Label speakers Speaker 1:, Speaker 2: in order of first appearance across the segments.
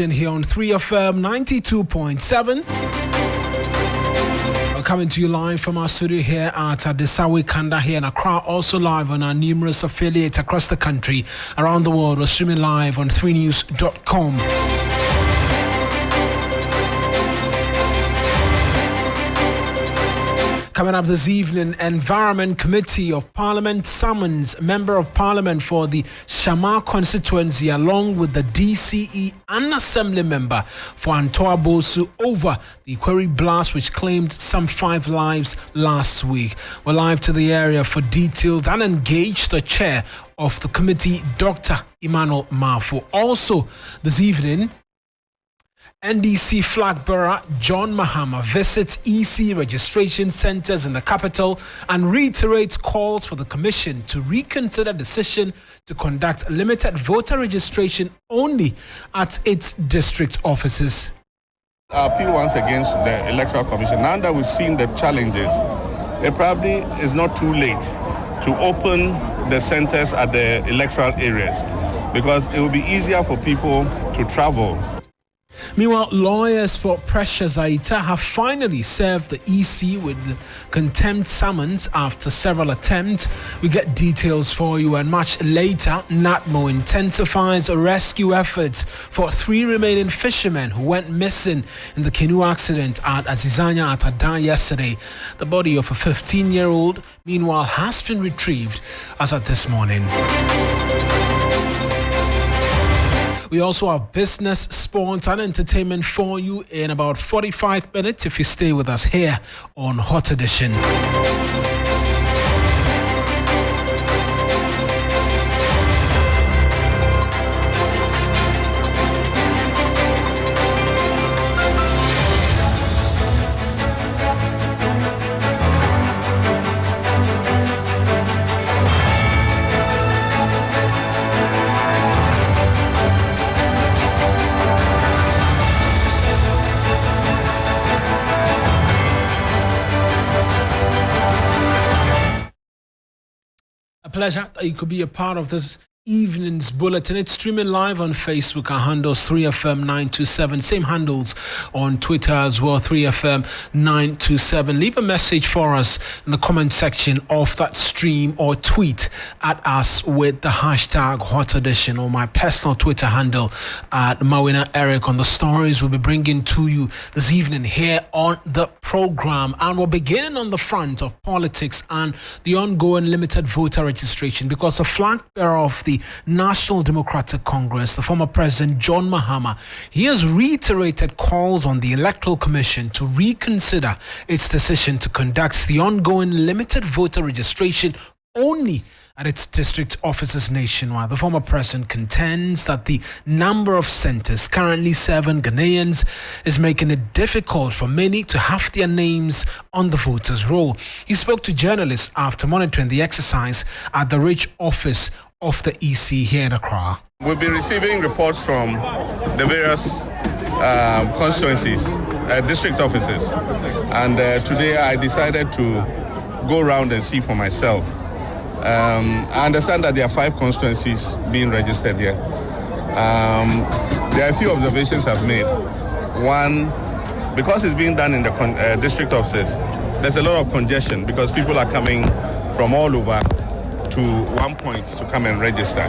Speaker 1: Edition here on 3FM 92.7. We're coming to you live from our studio here at Adesawe Kanda here in Accra. Also live on our numerous affiliates across the country. Around the world, we're streaming live on 3news.com. Coming up this evening, Environment Committee of Parliament summons Member of Parliament for the Shama constituency along with the DCE and Assembly Member for Antoa Bosu over the quarry blast which claimed some 5 lives last week. We're live to the area for details and engage the chair of the committee, Dr. Emmanuel Mafu. Also this evening, NDC flag bearer John Mahama visits EC registration centers in the capital and reiterates calls for the commission to reconsider decision to conduct limited voter registration only at its district offices.
Speaker 2: Our appeal once against the Electoral Commission, now that we've seen the challenges, it probably is not too late to open the centers at the electoral areas because it will be easier for people to travel.
Speaker 1: Meanwhile, lawyers for Precious Aita have finally served the EC with contempt summons after several attempts. We get details for you, and much later, NATMO intensifies rescue efforts for 3 remaining fishermen who went missing in the canoe accident at Azizanya at Adan yesterday. The body of a 15-year-old, meanwhile, has been retrieved as of this morning. We also have business, sports and entertainment for you in about 45 minutes if you stay with us here on Hot Edition. Pleasure that you could be a part of this evening's bulletin. It's streaming live on Facebook. Our handles 3FM927. Same handles on Twitter as well, 3FM927. Leave a message for us in the comment section of that stream or tweet at us with the hashtag Hot Edition or my personal Twitter handle at Mawuen Eric on the stories we'll be bringing to you this evening here on the program. And we're beginning on the front of politics and the ongoing limited voter registration because the flag bearer of the National Democratic Congress, the former President John Mahama, he has reiterated calls on the Electoral Commission to reconsider its decision to conduct the ongoing limited voter registration only at its district offices nationwide. The former president contends that the number of centers currently serving Ghanaians is making it difficult for many to have their names on the voters' roll. He spoke to journalists after monitoring the exercise at the Rich office of the EC here in Accra.
Speaker 2: We've been receiving reports from the various constituencies, district offices, and today I decided to go around and see for myself. I understand that there are 5 constituencies being registered here. There are a few observations I've made. One, because it's being done in the district offices, there's a lot of congestion because people are coming from all over to one point to come and register.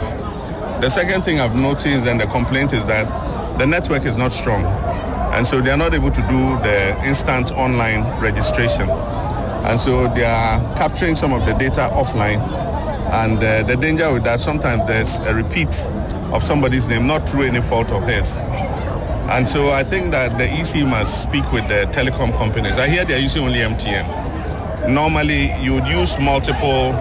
Speaker 2: The second thing I've noticed and the complaint is that the network is not strong, and so they are not able to do the instant online registration, and so they are capturing some of the data offline, and the danger with that, sometimes there's a repeat of somebody's name, not through any fault of his. And so I think that the EC must speak with the telecom companies. I hear they're using only MTN. Normally you would use multiple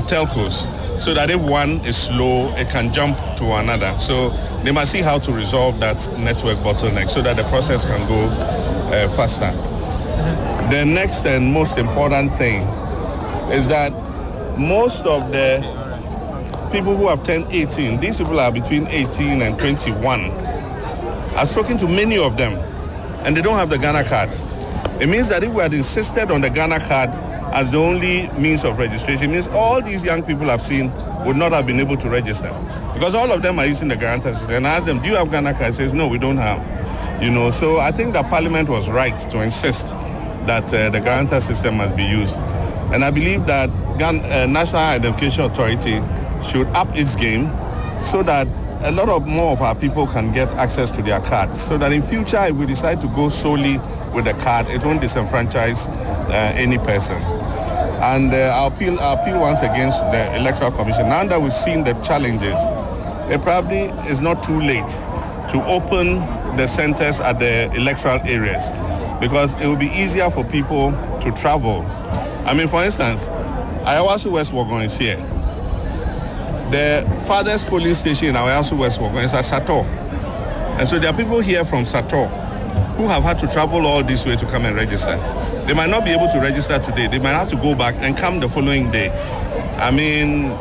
Speaker 2: telcos so that if one is slow, it can jump to another. So they must see how to resolve that network bottleneck so that the process can go faster. The next and most important thing is that most of the people who have turned 18, these people are between 18 and 21. I've spoken to many of them and they don't have the Ghana card. It means that if we had insisted on the Ghana card as the only means of registration, it means all these young people I've seen would not have been able to register. Because all of them are using the guarantor system. And I asked them, do you have Ghana card? He says, no, we don't have. So I think the Parliament was right to insist that the guarantor system must be used. And I believe that National Identification Authority should up its game so that a lot of more of our people can get access to their cards, so that in future, if we decide to go solely with the card, it won't disenfranchise any person. And I'll appeal once again to the Electoral Commission. Now that we've seen the challenges, it probably is not too late to open the centers at the electoral areas, because it will be easier for people to travel. I mean, for instance, Ayawasu West Wagon is here. The farthest polling station in Ayawasu West Wagon is at Sator. And so there are people here from Sator who have had to travel all this way to come and register. They might not be able to register today. They might have to go back and come the following day. I mean,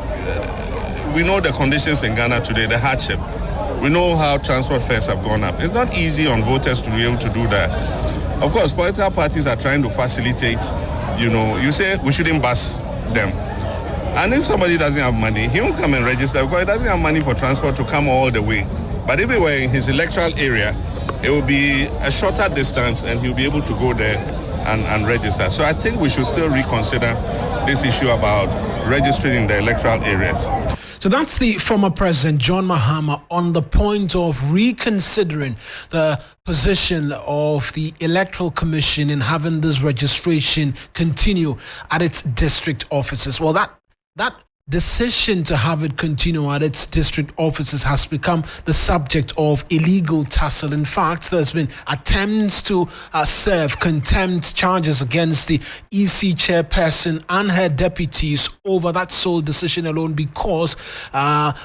Speaker 2: we know the conditions in Ghana today, the hardship. We know how transport fares have gone up. It's not easy on voters to be able to do that. Of course, political parties are trying to facilitate. You say we shouldn't bus them. And if somebody doesn't have money, he won't come and register because he doesn't have money for transport to come all the way. But if we were in his electoral area, it will be a shorter distance and he'll be able to go there and register. So I think we should still reconsider this issue about registering in the electoral areas.
Speaker 1: So that's the former President John Mahama on the point of reconsidering the position of the Electoral Commission in having this registration continue at its district offices. Well, that decision to have it continue at its district offices has become the subject of illegal tussle. In fact, there's been attempts to serve contempt charges against the EC chairperson and her deputies over that sole decision alone, because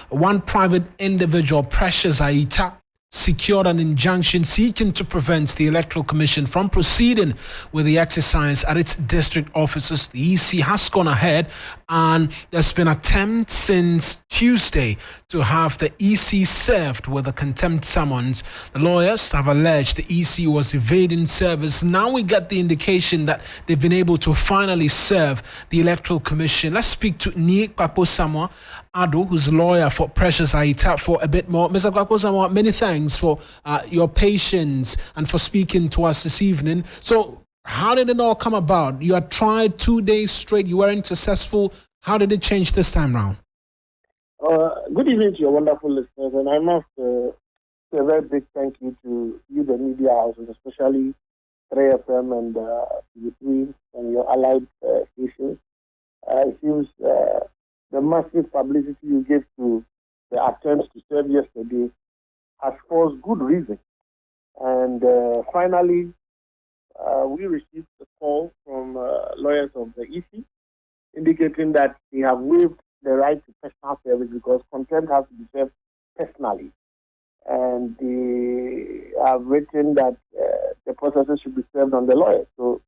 Speaker 1: one private individual, Precious Aita, secured an injunction seeking to prevent the Electoral Commission from proceeding with the exercise at its district offices. The EC has gone ahead, and there's been attempts since Tuesday to have the EC served with a contempt summons. The lawyers have alleged the EC was evading service. Now we get the indication that they've been able to finally serve the Electoral Commission. Let's speak to Niek Papo Samoa Ado, who's a lawyer for Precious Aita, for a bit more. Mr. Papo Samoa, many thanks for your patience and for speaking to us this evening. So how did it all come about? You had tried 2 days straight, you weren't successful. How did it change this time round?
Speaker 3: Good evening to your wonderful listeners, and I must say a very big thank you to you, the media houses, especially 3FM and TV3 and your allied stations. It seems the massive publicity you gave to the attempts to serve yesterday has caused good reason. And finally, we received a call from lawyers of the EC indicating that they have waived the right to personal service because contempt has to be served personally. And they have written that the processes should be served on the lawyers. So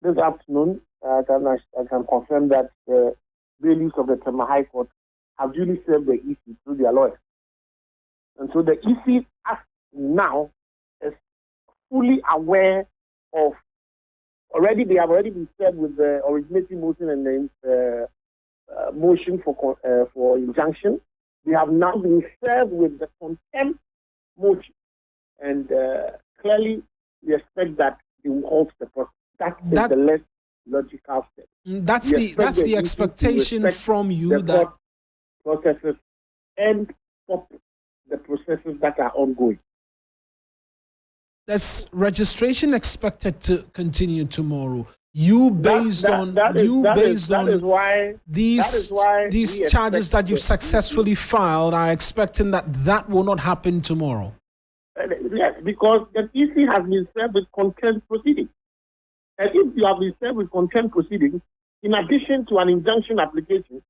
Speaker 3: this afternoon, I can confirm that the bailiffs of the Tema High Court have duly served the EC through their lawyers. And so the EC, as now, is fully aware of they have already been served with the originating motion and the motion for injunction. They have now been served with the contempt motion. And clearly, we expect that they will halt the process. That is the less logical step.
Speaker 1: That's the expectation from you, that
Speaker 3: processes and stop the processes that are ongoing.
Speaker 1: There's registration expected to continue tomorrow. These charges that you've successfully filed are expecting that will not happen tomorrow.
Speaker 3: Yes, because the EC has been served with contempt proceedings. And if you have been served with contempt proceedings, in addition to an injunction application,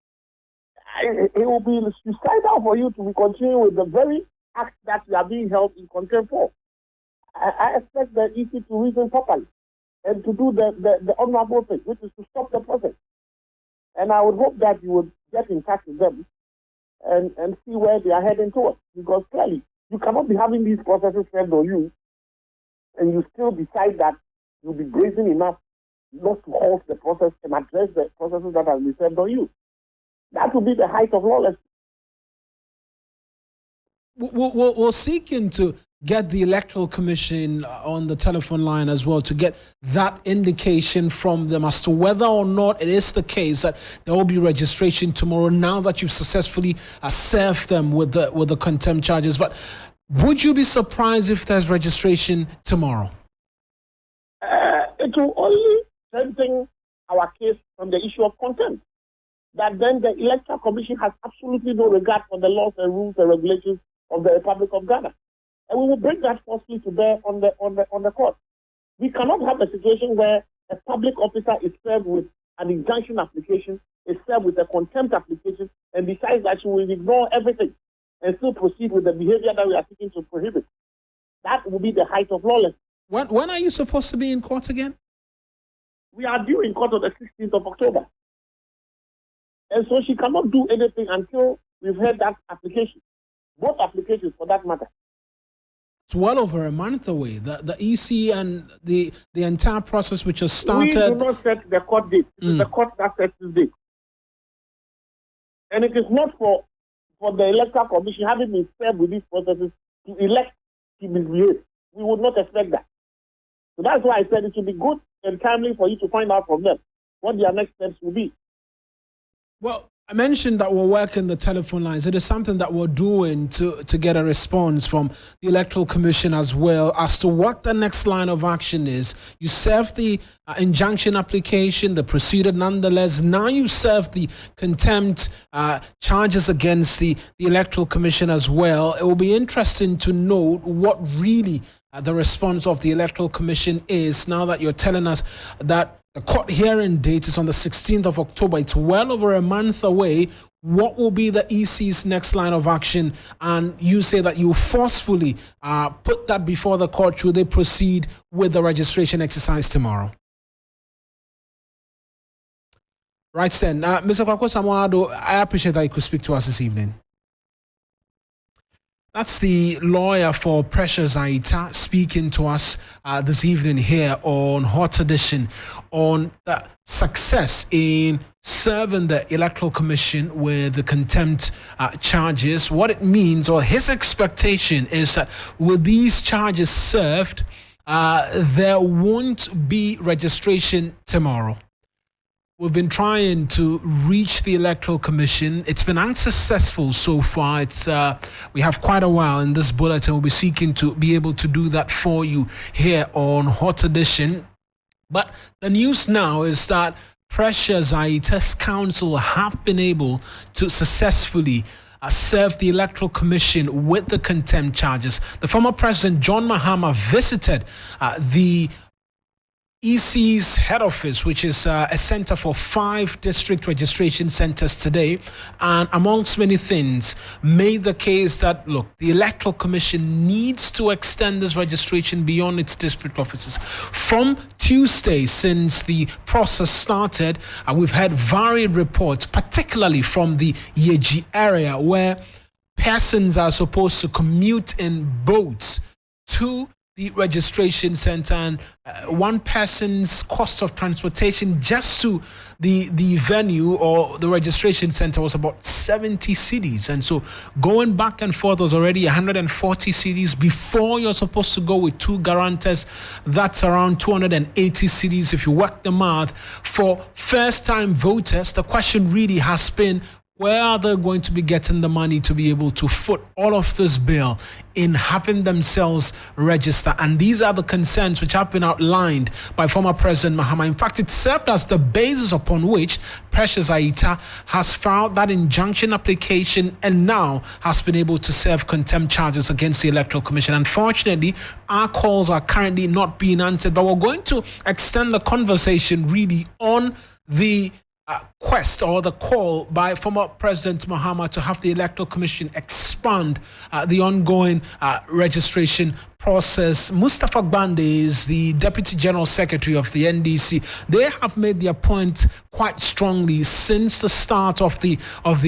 Speaker 3: it will be suicidal for you to be continuing with the very act that you are being held in contempt for. I expect the EC to reason properly and to do the honorable thing, which is to stop the process. And I would hope that you would get in touch with them and see where they are heading towards. Because clearly, you cannot be having these processes served on you and you still decide that you'll be brazen enough not to halt the process and address the processes that have been served on you. That would be the height of lawlessness.
Speaker 1: We're seeking to get the Electoral Commission on the telephone line as well to get that indication from them as to whether or not it is the case that there will be registration tomorrow now that you've successfully served them with the contempt charges. But would you be surprised if there's registration tomorrow?
Speaker 3: It will only strengthen our case on the issue of contempt. That then the Electoral Commission has absolutely no regard for the laws and rules and regulations of the Republic of Ghana. And we will bring that forcefully to bear on the court. We cannot have a situation where a public officer is served with an injunction application, is served with a contempt application, and decides that she will ignore everything and still proceed with the behavior that we are seeking to prohibit. That will be the height of lawlessness.
Speaker 1: When are you supposed to be in court again?
Speaker 3: We are due in court on the 16th of October. And so she cannot do anything until we've heard that application. Both applications, for that matter.
Speaker 1: It's well over a month away. The EC and the entire process which has started.
Speaker 3: We do not set the court date. It is the court that sets the date. And it is not for the Electoral Commission, having been served with these processes, to elect to misbehave. We would not expect that. So that's why I said it would be good and timely for you to find out from them what their next steps will be.
Speaker 1: Well, I mentioned that we're working the telephone lines. It is something that we're doing to get a response from the Electoral Commission as well as to what the next line of action is. You served the injunction application, they proceeded nonetheless. Now you serve the contempt charges against the Electoral Commission as well. It will be interesting to note what really the response of the Electoral Commission is now that you're telling us that the court hearing date is on the 16th of October. It's well over a month away. What will be the EC's next line of action? And you say that you forcefully put that before the court should they proceed with the registration exercise tomorrow. Right then. Mr. Kwako Samoado, I appreciate that you could speak to us this evening. That's the lawyer for Precious Aita speaking to us this evening here on Hot Edition on the success in serving the Electoral Commission with the contempt charges. What it means, or his expectation, is that with these charges served, there won't be registration tomorrow. We've been trying to reach the Electoral Commission. It's been unsuccessful so far. We have quite a while in this bulletin. We'll be seeking to be able to do that for you here on Hot Edition. But the news now is that Precious Aita's counsel have been able to successfully serve the Electoral Commission with the contempt charges. The former President John Mahama visited the EC's head office, which is a center for 5 district registration centers today, and amongst many things, made the case that, look, the Electoral Commission needs to extend this registration beyond its district offices. From Tuesday, since the process started, we've had varied reports, particularly from the Yeji area, where persons are supposed to commute in boats to the registration center, and one person's cost of transportation just to the venue or the registration center was about 70 cedis. And so going back and forth was already 140 cedis. Before you're supposed to go with 2 guarantors, that's around 280 cedis if you work the math. For first-time voters, the question really has been, where are they going to be getting the money to be able to foot all of this bill in having themselves register? And these are the concerns which have been outlined by former President Mahama. In fact, it served as the basis upon which Precious Aita has filed that injunction application and now has been able to serve contempt charges against the Electoral Commission. Unfortunately, our calls are currently not being answered, but we're going to extend the conversation really on the quest or the call by former President Mahama to have the Electoral Commission expand the ongoing registration process. Mustafa Gbande is the Deputy General Secretary of the NDC. They have made their point quite strongly since the start of the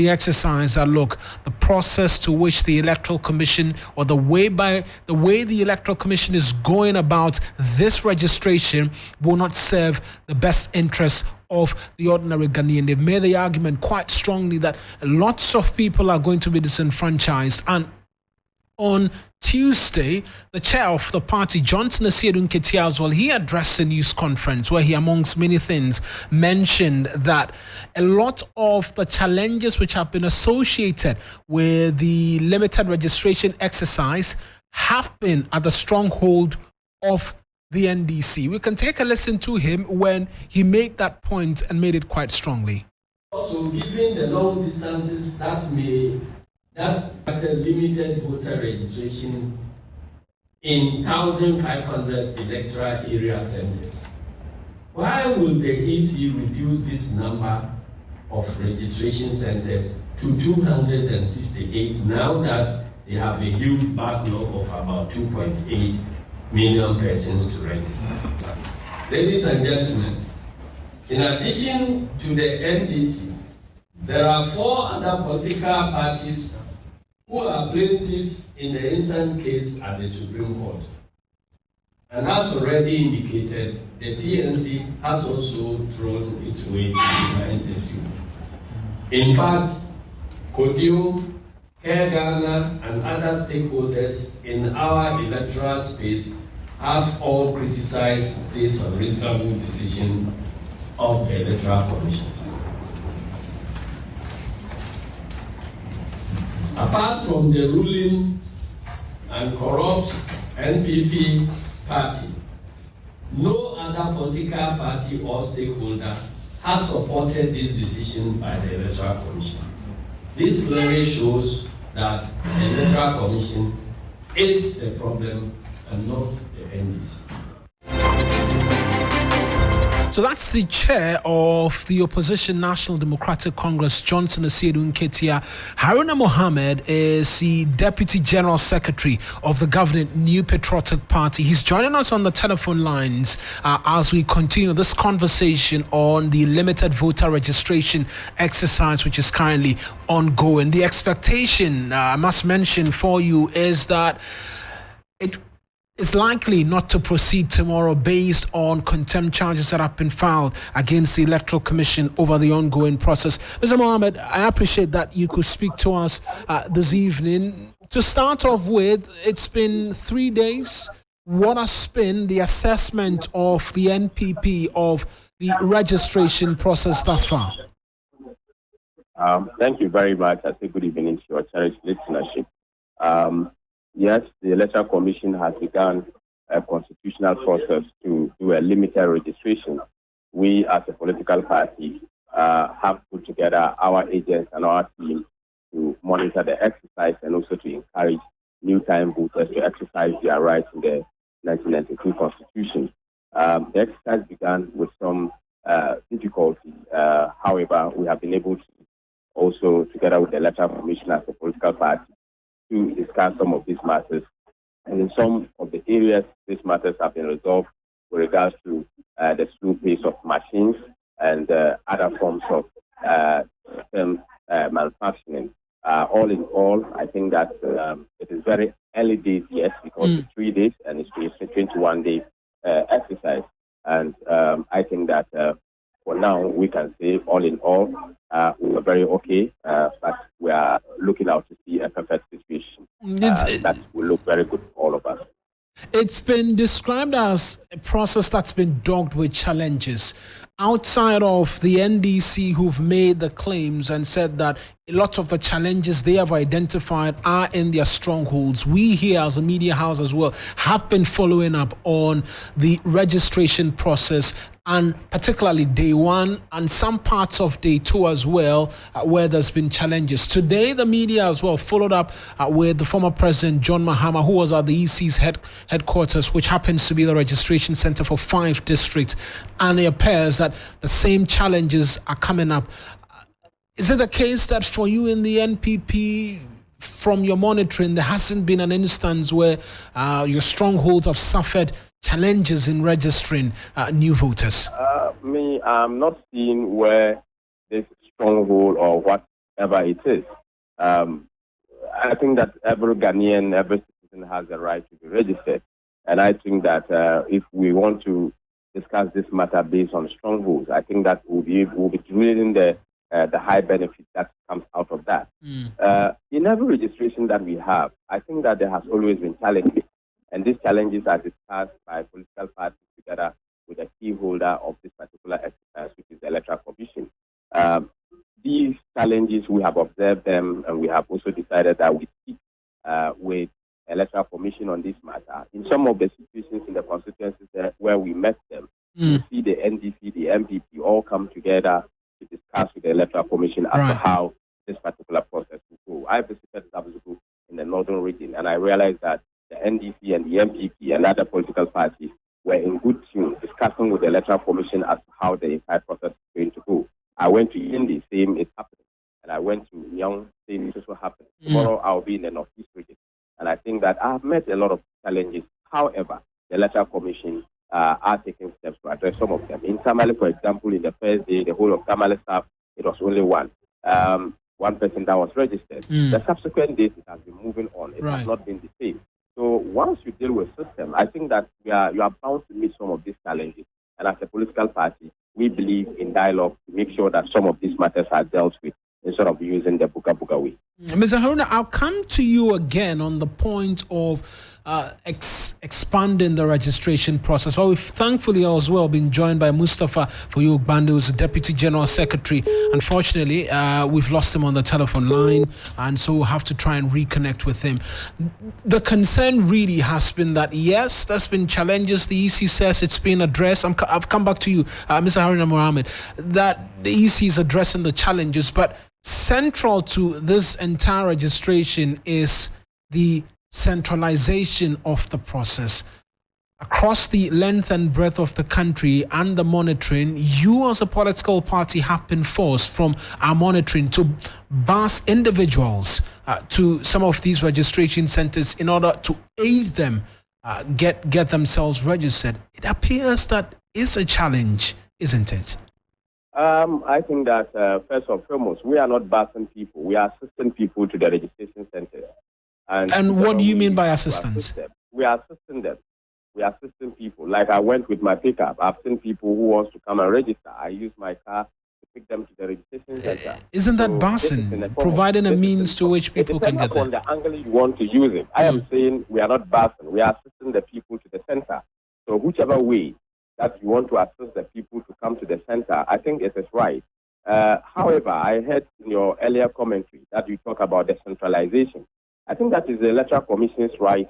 Speaker 1: exercise that, look, the process to which the Electoral Commission, or the way the Electoral Commission is going about this registration, will not serve the best interests of the ordinary Ghanaian. They've made the argument quite strongly that lots of people are going to be disenfranchised, and On Tuesday, the chair of the party, Johnson Asiedu Nketia, as well, he addressed a news conference where he, amongst many things, mentioned that a lot of the challenges which have been associated with the limited registration exercise have been at the stronghold of the NDC. We can take a listen to him when he made that point and made it quite strongly.
Speaker 4: Also, given the long distances that limited voter registration in 1,500 electoral area centers, why will the EC reduce this number of registration centers to 268 now that they have a huge backlog of about 2.8 million persons to register? Ladies and gentlemen, in addition to the NDC, there are 4 other political parties who are plaintiffs in the instant case at the Supreme Court. And as already indicated, the PNC has also thrown its weight behind the suit. In fact, CODIO, Care Ghana, and other stakeholders in our electoral space have all criticized this unreasonable decision of the Electoral Commission. Apart from the ruling and corrupt NPP party, no other political party or stakeholder has supported this decision by the Electoral Commission. This clearly shows that the Electoral Commission is the problem and not the NDC.
Speaker 1: So that's the chair of the opposition National Democratic Congress, Johnson Asiedu Nketia. Haruna Mohammed is the Deputy General Secretary of the governing New Patriotic Party. He's joining us on the telephone lines as we continue this conversation on the limited voter registration exercise, which is currently ongoing. The expectation, I must mention for you, is that it is likely not to proceed tomorrow based on contempt charges that have been filed against the Electoral Commission over the ongoing process. Mr. Mohammed, I appreciate that you could speak to us this evening. To start off with, it's been 3 days. What has been the assessment of the NPP of the registration process thus far?
Speaker 5: Thank you very much. I say good evening to your cherished listenership. Yes, the Electoral Commission has begun a constitutional process to do a limited registration. We, as a political party, have put together our agents and our team to monitor the exercise and also to encourage new-time voters to exercise their rights in the 1992 Constitution. The exercise began with some difficulty. However, we have been able to also, together with the Electoral Commission as a political party, to discuss some of these matters. And in some of the areas, these matters have been resolved with regards to the slow pace of machines and other forms of system malfunctioning. All in all, I think that it is very early days yet because it's 3 days and it's a 21-day exercise. And I think that for now, we can say all in all, we are very okay, but we are looking out to see a perfect situation that will look very good for all of us.
Speaker 1: It's been described as a process that's been dogged with challenges. Outside of the NDC, who've made the claims and said that a lot of the challenges they have identified are in their strongholds, we here as a media house as well have been following up on the registration process, and particularly day 1 and some parts of day 2 as well, where there's been challenges. Today, the media as well followed up with the former president, John Mahama, who was at the EC's headquarters, which happens to be the registration center for 5 districts. And it appears that the same challenges are coming up. Is it the case that for you in the NPP, from your monitoring, there hasn't been an instance where your strongholds have suffered challenges in registering new voters?
Speaker 5: I'm not seeing where this stronghold or whatever it is. I think that every Ghanaian, every citizen has the right to be registered. And I think that if we want to discuss this matter based on strongholds, I think that we'll be drilling the the high benefit that comes out of that. In every registration that we have, I think that there has always been challenges, and these challenges are discussed by political parties together with the key holder of this particular exercise, which is the Electoral Commission. These challenges, we have observed them, and we have also decided that we speak with Electoral Commission on this matter. In some of the situations in the constituencies where we met them, you see the NDC, the MPP all come together to discuss with the Electoral Commission as to how this particular process will go. I visited Zabuzuku in the northern region, and I realized that the NDC and the MPP and other political parties were in good tune discussing with the Electoral Commission as to how the entire process is going to go. I went to Indi, same is happening. And I went to Nyong, same is also happening. Tomorrow I'll be in the Northeast region. And I think that I've met a lot of challenges. However, the Electoral Commission are taking steps to address some of them. In Tamale, for example, in the first day, the whole of Tamale staff, it was only one person that was registered. The subsequent days, it has been moving on. It has not been the same. So once you deal with system, I think that you are bound to meet some of these challenges. And as a political party, we believe in dialogue to make sure that some of these matters are dealt with instead of using the buka way.
Speaker 1: Mr. Haruna, I'll come to you again on the point of expanding the registration process. Well, we've thankfully as well been joined by Mustafa Egbeta, who's the Deputy General Secretary. Unfortunately, we've lost him on the telephone line, and so we'll have to try and reconnect with him. The concern really has been that, yes, there's been challenges. The EC says it's been addressed. I've come back to you, Mr. Haruna Mohammed, that the EC is addressing the challenges, but central to this entire registration is the centralization of the process. Across the length and breadth of the country and the monitoring, you as a political party have been forced from our monitoring to bus individuals to some of these registration centers in order to aid them get themselves registered. It appears that is a challenge, isn't it?
Speaker 5: I think that first and foremost, we are not busing people. We are assisting people to the registration centers.
Speaker 1: And what do you mean by assistance?
Speaker 5: We are assisting them. We are assisting people. Like I went with my pickup. I've seen people who want to come and register. I use my car to pick them to the registration center.
Speaker 1: Isn't that busing? Providing a means to which people can get there?
Speaker 5: On the angle you want to use it. I am saying we are not busing. We are assisting the people to the center. So whichever way that you want to assist the people to come to the center, I think it is right. However, I heard in your earlier commentary that you talk about decentralization. I think that is the Electoral Commission's right,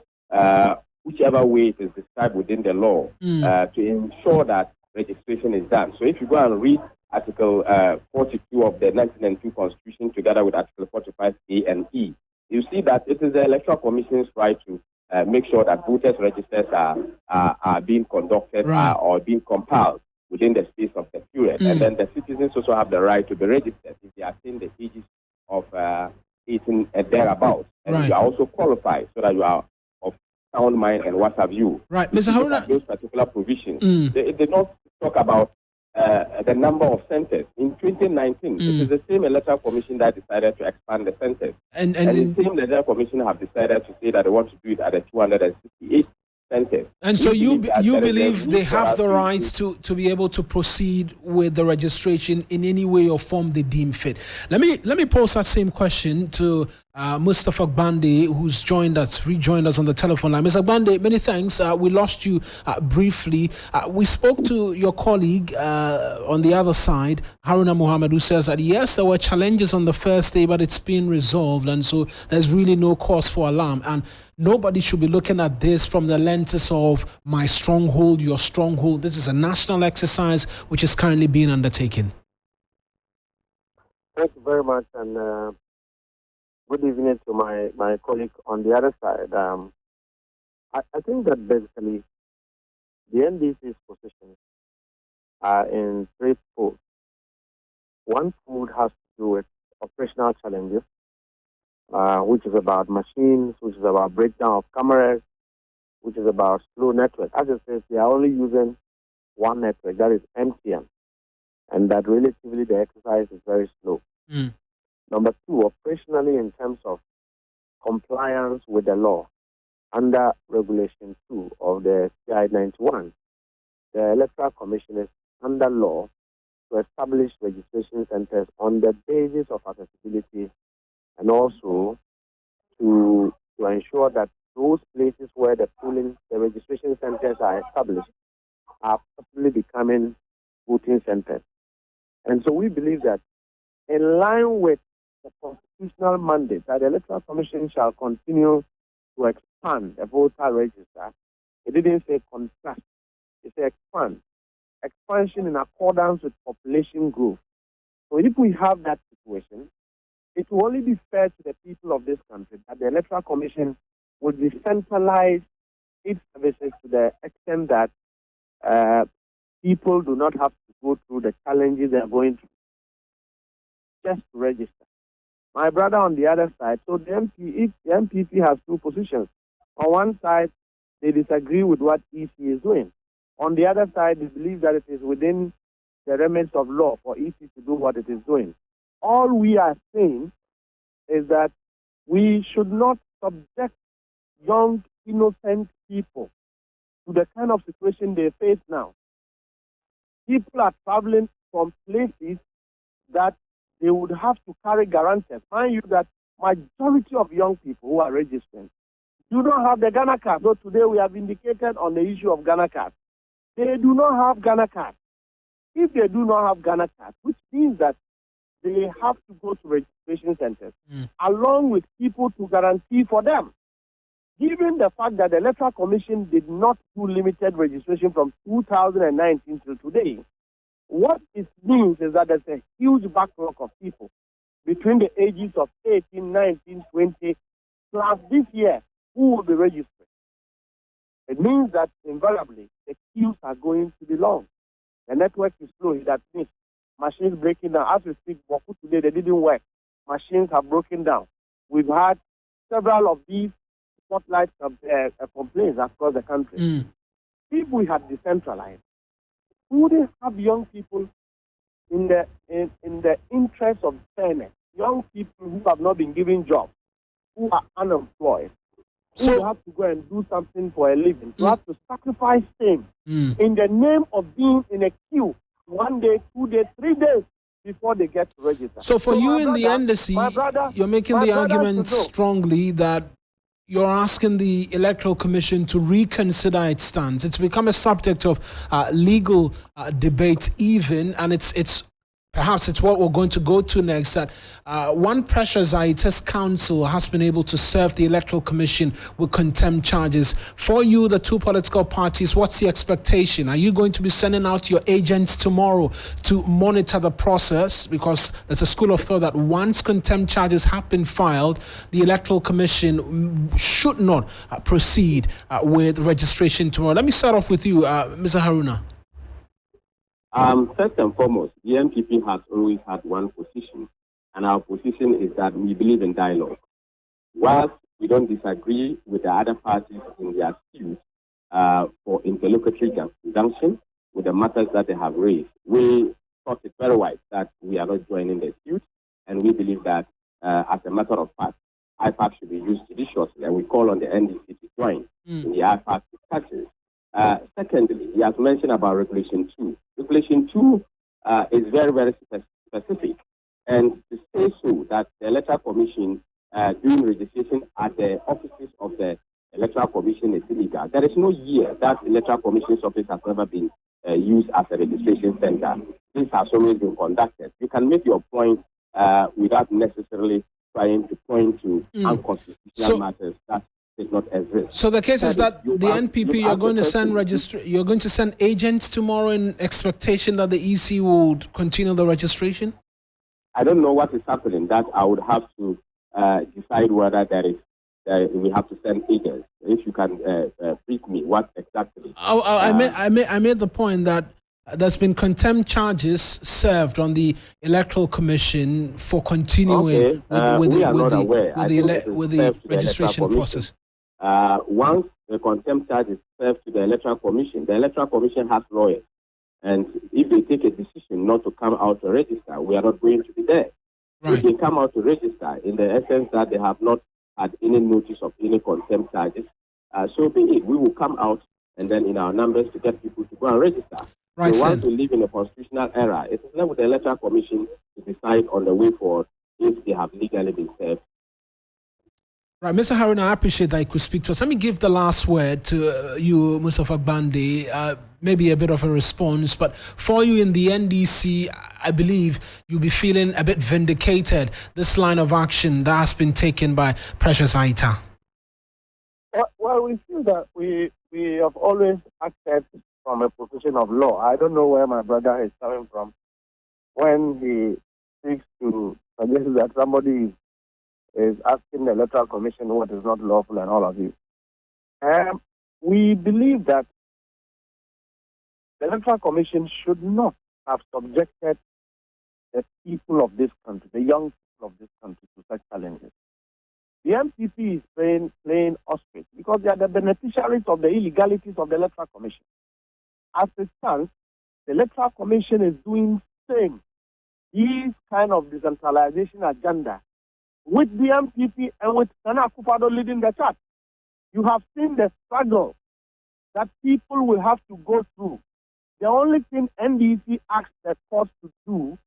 Speaker 5: whichever way it is described within the law, to ensure that registration is done. So if you go and read Article 42 of the 1992 Constitution together with Article 45A and E, you see that it is the Electoral Commission's right to make sure that voters' registers are being conducted or being compiled within the space of the period. And then the citizens also have the right to be registered if they attain the ages of 18 and thereabouts. And you are also qualified so that you are of sound mind and what have you.
Speaker 1: Right, Mr. Haruna.
Speaker 5: Those particular provisions, they don't talk about the number of centers. In 2019, it is the same Electoral Commission that decided to expand the centers. And the same Electoral Commission have decided to say that they want to do it at the 268 centers.
Speaker 1: And so you believe they have the rights to be able to proceed with the registration in any way or form they deem fit. Let me pose that same question to Mustafa Egbeta, who's rejoined us on the telephone line. Mr. Egbeta, many thanks. We lost you briefly. We spoke to your colleague on the other side, Haruna Mohammed, who says that yes, there were challenges on the first day, but it's been resolved, and so there's really no cause for alarm. And nobody should be looking at this from the lenses of my stronghold, your stronghold. This is a national exercise which is currently being undertaken.
Speaker 3: Thank you very much, and good evening to my colleague on the other side. I think that basically the NDC's positions are in three pools. One pool has to do with operational challenges, which is about machines, which is about breakdown of cameras, which is about slow network. As I said, they are only using one network, that is MTN, and that relatively the exercise is very slow. Number two, operationally in terms of compliance with the law, under Regulation 2 of the CI 91, the Electoral Commission is under law to establish registration centers on the basis of accessibility, and also to ensure that those places where the registration centers are established are possibly becoming voting centers. And so we believe that in line with the constitutional mandate that the Electoral Commission shall continue to expand the voter register, it didn't say contract, it said expand. Expansion in accordance with population growth. So if we have that situation, it will only be fair to the people of this country that the Electoral Commission would decentralize its services to the extent that people do not have to go through the challenges they are going through just to register. My brother on the other side, so the MPP has two positions. On one side, they disagree with what EC is doing. On the other side, they believe that it is within the remits of law for EC to do what it is doing. All we are saying is that we should not subject young, innocent people to the kind of situation they face now. People are traveling from places that they would have to carry guarantors. Mind you that majority of young people who are registering do not have the Ghana card. So today we have indicated on the issue of Ghana card. They do not have Ghana card. If they do not have Ghana card, which means that they have to go to registration centers along with people to guarantee for them. Given the fact that the Electoral Commission did not do limited registration from 2019 till today, what it means is that there's a huge backlog of people between the ages of 18, 19, 20, plus this year, who will be registered. It means that invariably the queues are going to be long. The network is slow. That means machines breaking down. As we speak, Boku today, they didn't work. Machines have broken down. We've had several of these spotlight complaints across the country. If we had decentralized, would they have young people in the interest of fairness? Young people who have not been given jobs, who are unemployed, who have to go and do something for a living, who have to sacrifice things in the name of being in a queue 1 day, 2 days, 3 days before they get to register.
Speaker 1: So for you in the embassy, you're making the argument strongly that you're asking the Electoral Commission to reconsider its stance. It's become a subject of legal debate even, and it's perhaps it's what we're going to go to next, that one pressures IETS Council has been able to serve the Electoral Commission with contempt charges. For you, the two political parties, what's the expectation? Are you going to be sending out your agents tomorrow to monitor the process? Because there's a school of thought that once contempt charges have been filed, the Electoral Commission should not proceed with registration tomorrow. Let me start off with you, Mr. Haruna.
Speaker 5: First and foremost, the MPP has always had one position, and our position is that we believe in dialogue. Whilst we don't disagree with the other parties in their dispute for interlocutory junction with the matters that they have raised, we thought it very wise that we are not joining the dispute, and we believe that as a matter of fact, IPAC should be used judiciously, and we call on the NDC to join in the IPAC discussions. Secondly, he has mentioned about Regulation 2. Regulation 2 is very, very specific. And to say so that the Electoral Commission doing registration at the offices of the Electoral Commission is illegal. There is no year that the Electoral Commission's office has ever been used as a registration center. This has always been conducted. You can make your point without necessarily trying to point to unconstitutional matters that did not exist.
Speaker 1: So the case is that the NPP, you're going to send agents tomorrow in expectation that the EC would continue the registration?
Speaker 5: I don't know what is happening. That I would have to decide whether we have to send agents. If you can brief me, what exactly?
Speaker 1: I made the point that there's been contempt charges served on the Electoral Commission for continuing with the registration process.
Speaker 5: Once the contempt charge is served to the Electoral Commission has lawyers. And if they take a decision not to come out to register, we are not going to be there. Right. If they come out to register in the essence that they have not had any notice of any contempt charges, so be it. We will come out and then in our numbers to get people to go and register.
Speaker 1: Right,
Speaker 5: we want
Speaker 1: then.
Speaker 5: to live in a constitutional era. It is left with the Electoral Commission to decide on the way forward if they have legally been served.
Speaker 1: Right, Mr. Haruna, I appreciate that you could speak to us. Let me give the last word to you, Mustafa Bandi. Maybe a bit of a response, but for you in the NDC, I believe you'll be feeling a bit vindicated. This line of action that has been taken by Precious Aita.
Speaker 3: Well, we feel that we have always acted from a position of law. I don't know where my brother is coming from when he seeks to suggest that somebody is asking the Electoral Commission what is not lawful and all of this. We believe that the Electoral Commission should not have subjected the people of this country, the young people of this country, to such challenges. The MPP is playing ostrich because they are the beneficiaries of the illegalities of the Electoral Commission. As it stands, the Electoral Commission is doing same this kind of decentralization agenda with the MPP and with Nana Akufo-Addo leading the charge. You have seen the struggle that people will have to go through. The only thing NDC asked the court to do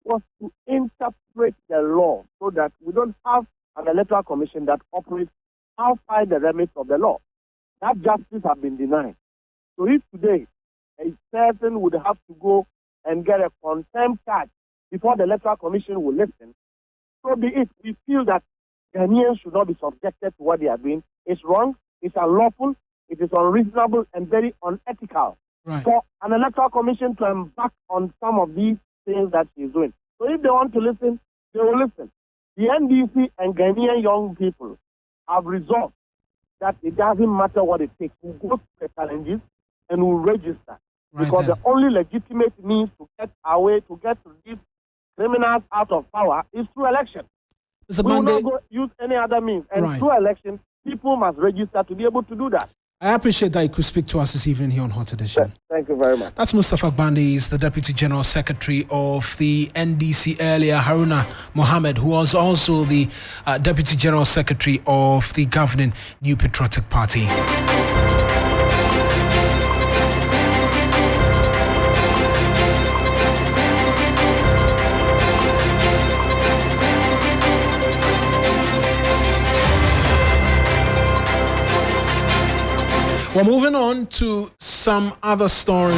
Speaker 3: was to interpret the law so that we don't have an Electoral Commission that operates outside the remit of the law. That justice has been denied. So if today a person would have to go and get a contempt charge before the Electoral Commission will listen, so be it. We feel that Ghanaians should not be subjected to what they are doing. It's wrong, it's unlawful, it is unreasonable and very unethical.
Speaker 1: Right.
Speaker 3: For an Electoral Commission to embark on some of these things that she's doing. So if they want to listen, they will listen. The NDC and Ghanaian young people have resolved that it doesn't matter what it takes. We'll go through the challenges and we'll register.
Speaker 1: Right,
Speaker 3: because
Speaker 1: then.
Speaker 3: the only legitimate means to get our way, to get these criminals out of power is through election.
Speaker 1: Mr.
Speaker 3: We will
Speaker 1: Bandi,
Speaker 3: not use any other means. And
Speaker 1: Right.
Speaker 3: through election, people must register to be able to do that.
Speaker 1: I appreciate that you could speak to us this evening here on Hot Edition.
Speaker 3: Thank you very much.
Speaker 1: That's Mustafa Bandi, he's the Deputy General Secretary of the NDC earlier, Haruna Mohammed, who was also the Deputy General Secretary of the governing New Patriotic Party. We're moving on to some other stories.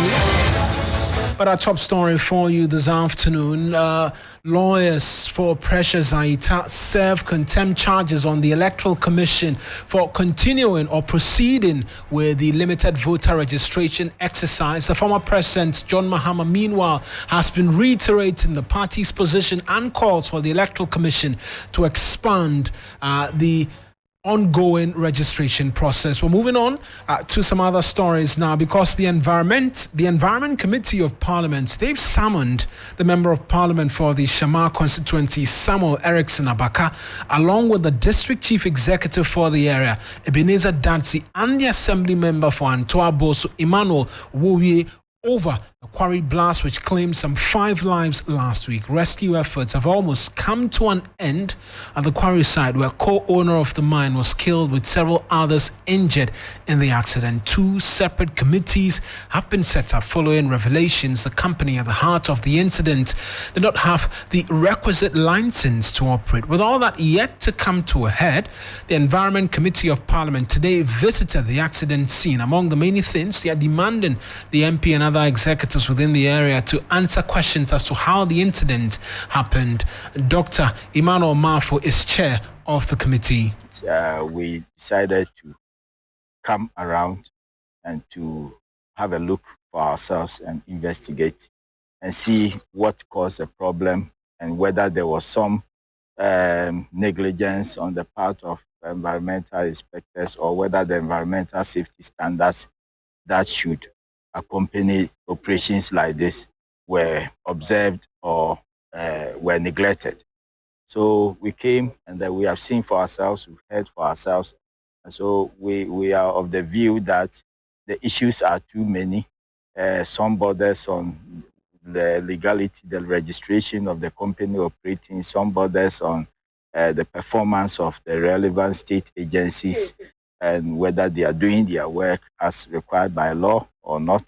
Speaker 1: But our top story for you this afternoon, lawyers for Precious Aita serve contempt charges on the Electoral Commission for continuing or proceeding with the limited voter registration exercise. The former President, John Mahama, meanwhile, has been reiterating the party's position and calls for the Electoral Commission to expand the ongoing registration process. We're moving on to some other stories now because the Environment Committee of Parliament, they've summoned the Member of Parliament for the Shamar constituency, Samuel Erickson Abaka, along with the District Chief Executive for the area, Ebenezer Dancy, and the Assembly Member for Antoa Boso, Emmanuel Wowie, over the quarry blast which claimed some 5 lives last week. Rescue efforts have almost come to an end at the quarry site where co-owner of the mine was killed with several others injured in the accident. 2 separate committees have been set up following revelations the company at the heart of the incident did not have the requisite license to operate. With all that yet to come to a head, the Environment Committee of Parliament today visited the accident scene. Among the many things, they are demanding the MP and other executives within the area to answer questions as to how the incident happened. Dr. Emmanuel Mafo is chair of the committee.
Speaker 6: We decided to come around and to have a look for ourselves and investigate and see what caused the problem and whether there was some negligence on the part of environmental inspectors or whether the environmental safety standards that should accompany operations like this were observed or were neglected. So we came and we have seen for ourselves, we've heard for ourselves, and so we are of the view that the issues are too many. Some borders on the legality, the registration of the company operating, some borders on the performance of the relevant state agencies and whether they are doing their work as required by law or not.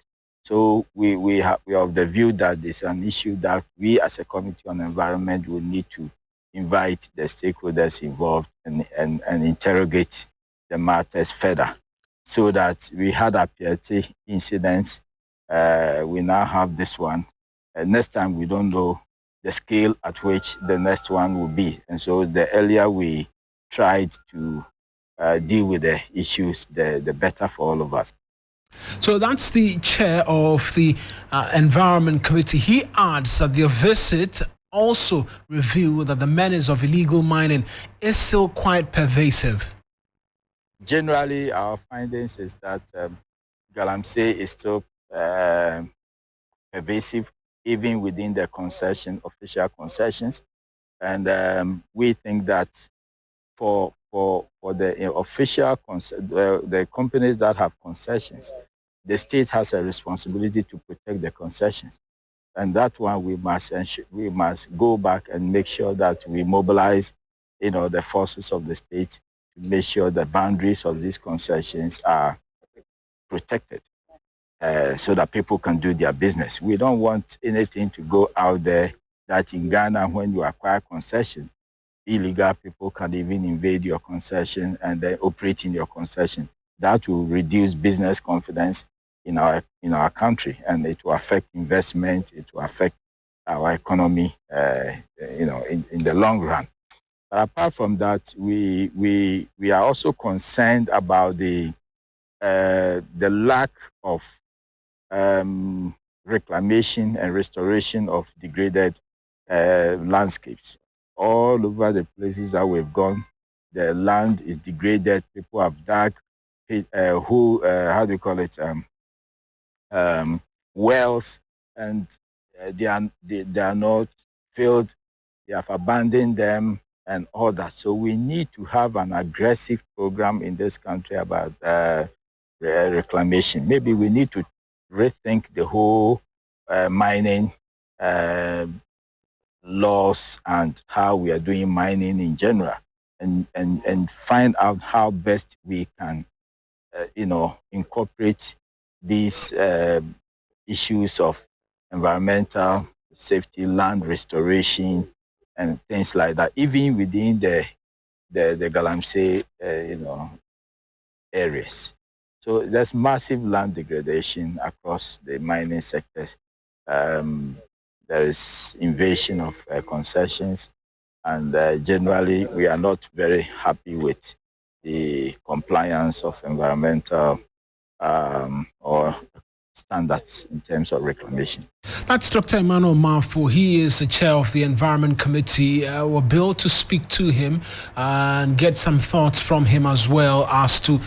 Speaker 6: So we are of the view that it's an issue that we as a Committee on Environment will need to invite the stakeholders involved and interrogate the matters further, so that we had a PLT incidents. We now have this one. Next time, we don't know the scale at which the next one will be. And so the earlier we tried to deal with the issues, the better for all of us.
Speaker 1: So that's the chair of the Environment Committee. He adds that their visit also revealed that the menace of illegal mining is still quite pervasive.
Speaker 6: Generally, our findings is that Galamsey is still pervasive, even within the official concessions. And we think that for the official the companies that have concessions, the state has a responsibility to protect the concessions, and that one we must go back and make sure that we mobilize, the forces of the state to make sure the boundaries of these concessions are protected, so that people can do their business. We don't want anything to go out there that in Ghana, when you acquire concession, illegal people can even invade your concession and then operate in your concession. That will reduce business confidence in our country, and it will affect investment. It will affect our economy, in the long run. But apart from that, we are also concerned about the lack of reclamation and restoration of degraded landscapes. All over the places that we've gone, the land is degraded. People have dug wells, and they are not filled. They have abandoned them and all that. So we need to have an aggressive program in this country about reclamation. Maybe we need to rethink the whole mining laws and how we are doing mining in general, and find out how best we can incorporate these issues of environmental safety, land restoration, and things like that, even within the Galamsey areas. So there's massive land degradation across the mining sectors. There is invasion of concessions, and generally we are not very happy with the compliance of environmental or standards in terms of reclamation.
Speaker 1: That's Dr. Emmanuel Mafo. He is the chair of the Environment Committee. We're built to speak to him and get some thoughts from him as well as to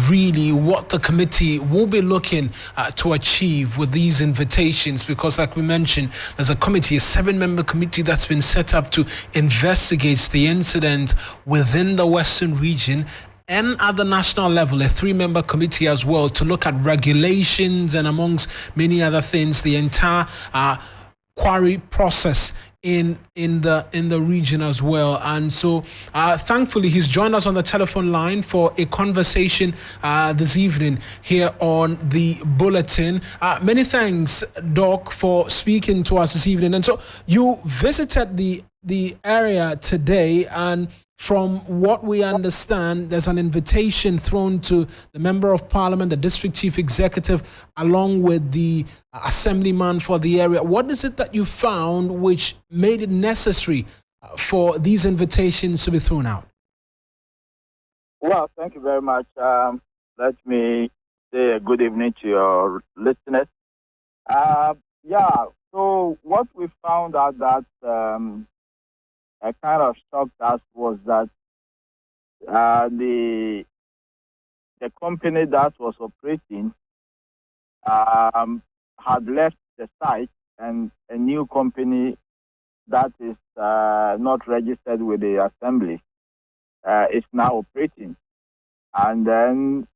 Speaker 1: really what the committee will be looking to achieve with these invitations, because like we mentioned, there's a committee, a 7-member committee that's been set up to investigate the incident within the Western region, and at the national level, a 3-member committee as well to look at regulations and amongst many other things, the entire quarry process in the region as well. And so thankfully he's joined us on the telephone line for a conversation this evening here on the bulletin. Many thanks, Doc, for speaking to us this evening. And so you visited the area today, and from what we understand, there's an invitation thrown to the Member of Parliament, the District Chief Executive, along with the Assemblyman for the area. What is it that you found which made it necessary for these invitations to be thrown out?
Speaker 6: Well, thank you very much. Let me say a good evening to your listeners. So what we found out that kind of shocked us was that the company that was operating had left the site, and a new company that is not registered with the assembly is now operating. And then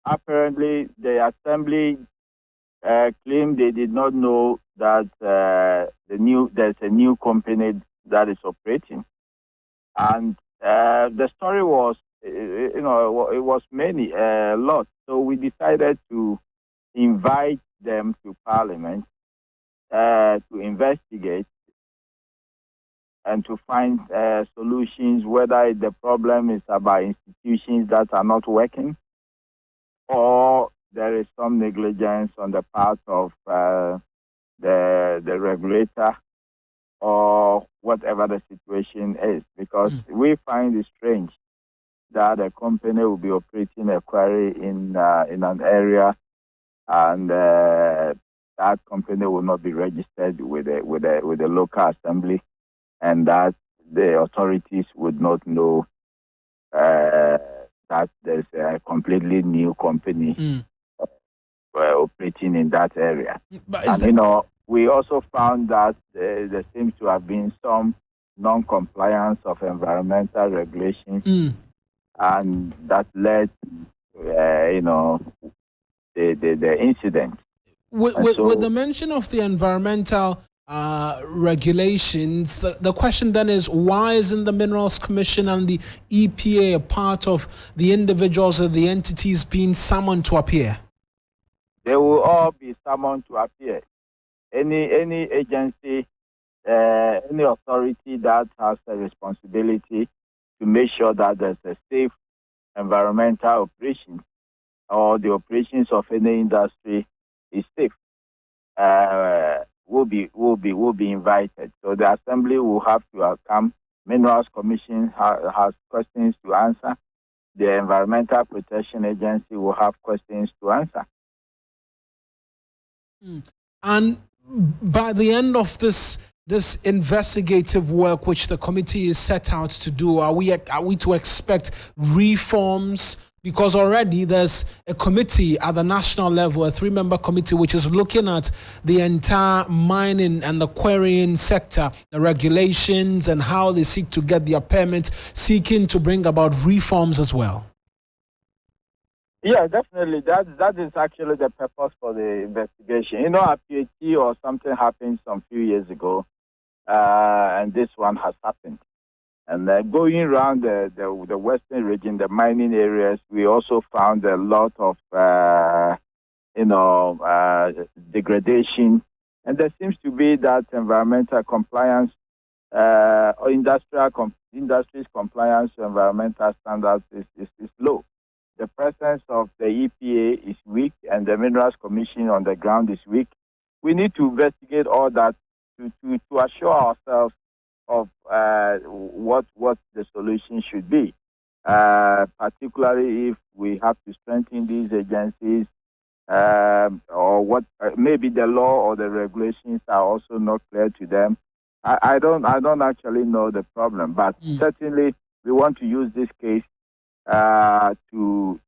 Speaker 6: apparently the assembly claimed they did not know that there's a new company that is operating. And the story was, it was a lot. So we decided to invite them to Parliament to investigate and to find solutions, whether the problem is about institutions that are not working or there is some negligence on the part of the regulator or whatever the situation is. Because we find it strange that a company will be operating a quarry in an area and that company will not be registered with the local assembly, and that the authorities would not know that there's a completely new company operating in that area. And we also found that there seems to have been some non-compliance of environmental regulations, and that led, the incident.
Speaker 1: With the mention of the environmental regulations, the question then is, why isn't the Minerals Commission and the EPA a part of the individuals or the entities being summoned to appear?
Speaker 6: They will all be summoned to appear. Any agency, any authority that has a responsibility to make sure that there's a safe environmental operation or the operations of any industry is safe, will be invited. So the assembly will have to come. Minerals Commission has questions to answer. The Environmental Protection Agency will have questions to answer.
Speaker 1: And by the end of this investigative work, which the committee is set out to do, are we to expect reforms? Because already there's a committee at the national level, a 3-member committee, which is looking at the entire mining and the quarrying sector, the regulations and how they seek to get their permits, seeking to bring about reforms as well.
Speaker 6: Yeah, definitely. That is actually the purpose for the investigation. A PhD or something happened some few years ago, and this one has happened. And going around the western region, the mining areas, we also found a lot of, degradation. And there seems to be that environmental compliance, or industries compliance to environmental standards is low. The presence of the EPA is weak, and the Minerals Commission on the ground is weak. We need to investigate all that to assure ourselves of what the solution should be, particularly if we have to strengthen these agencies, or what maybe the law or the regulations are also not clear to them. I don't actually know the problem, but certainly we want to use this case to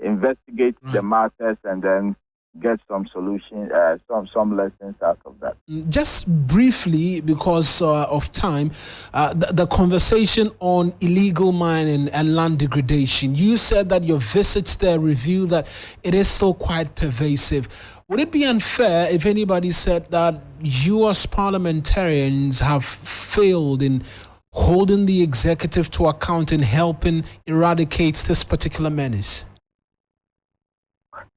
Speaker 6: investigate the matters and then get some solution, some lessons out of that.
Speaker 1: Just briefly, because of time, the conversation on illegal mining and land degradation. You said that your visits there reveal that it is still quite pervasive. Would it be unfair if anybody said that you as parliamentarians have failed in holding the executive to account in helping eradicate this particular menace?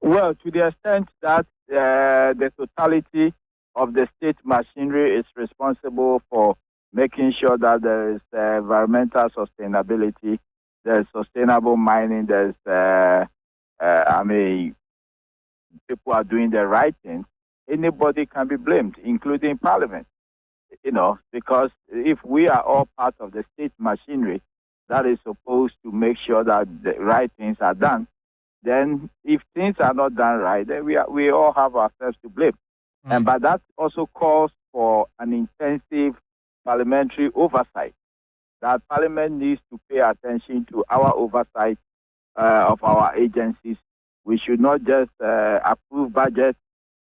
Speaker 6: Well, to the extent that the totality of the state machinery is responsible for making sure that there is environmental sustainability, there's sustainable mining, there's, people are doing the right thing, anybody can be blamed, including Parliament. Because if we are all part of the state machinery that is supposed to make sure that the right things are done, then if things are not done right, then we all have ourselves to blame. But that also calls for an intensive parliamentary oversight. That Parliament needs to pay attention to our oversight of our agencies. We should not just approve budgets